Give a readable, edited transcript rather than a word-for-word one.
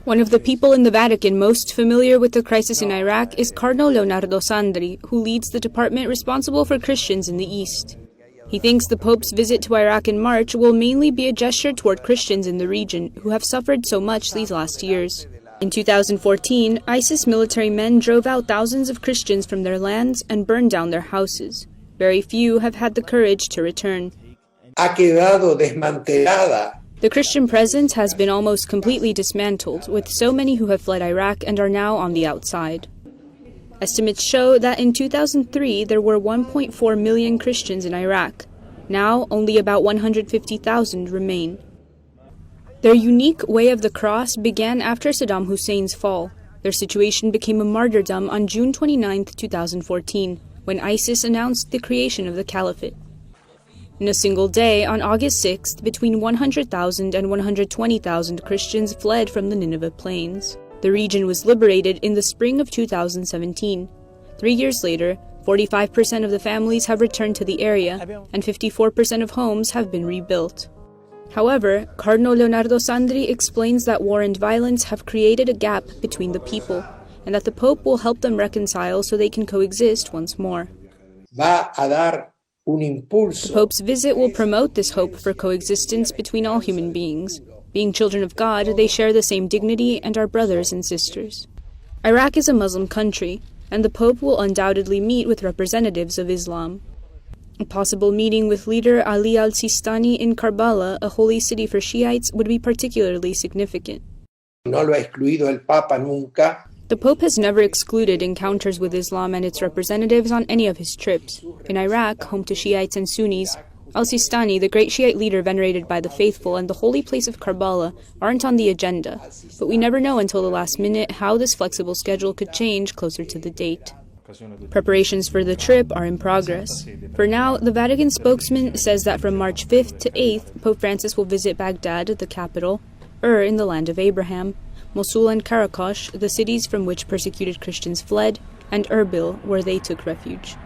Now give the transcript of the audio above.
One of the people in the Vatican most familiar with the crisis in Iraq is Cardinal Leonardo Sandri, who leads the department responsible for Christians in the East. He thinks the Pope's visit to Iraq in March will mainly be a gesture toward Christians in the region who have suffered so much these last years. In 2014, ISIS military men drove out thousands of Christians from their lands and burned down their houses. Very few have had the courage to return. Ha quedado desmantelada. The Christian presence has been almost completely dismantled, with so many who have fled Iraq and are now on the outside. Estimates show that in 2003 there were 1.4 million Christians in Iraq. Now, only about 150,000 remain. Their unique way of the cross began after Saddam Hussein's fall. Their situation became a martyrdom on June 29, 2014, when ISIS announced the creation of the caliphate. In a single day, on August 6th, between 100,000 and 120,000 Christians fled from the Nineveh plains. The region was liberated in the spring of 2017. 3 years later, 45% of the families have returned to the area, and 54% of homes have been rebuilt. However, Cardinal Leonardo Sandri explains that war and violence have created a gap between the people, and that the Pope will help them reconcile so they can coexist once more. The Pope's visit will promote this hope for coexistence between all human beings. Being children of God, they share the same dignity and are brothers and sisters. Iraq is a Muslim country, and the Pope will undoubtedly meet with representatives of Islam. A possible meeting with leader Ali al-Sistani in Karbala, a holy city for Shiites, would be particularly significant. No lo ha excluido el Papa nunca. The Pope has never excluded encounters with Islam and its representatives on any of his trips. In Iraq, home to Shiites and Sunnis, al-Sistani, the great Shiite leader venerated by the faithful, and the holy place of Karbala aren't on the agenda, but we never know until the last minute how this flexible schedule could change closer to the date. Preparations for the trip are in progress. For now, the Vatican spokesman says that from March 5th to 8th, Pope Francis will visit Baghdad, the capital, in the land of Abraham, Mosul and Karakosh, the cities from which persecuted Christians fled, and Erbil, where they took refuge.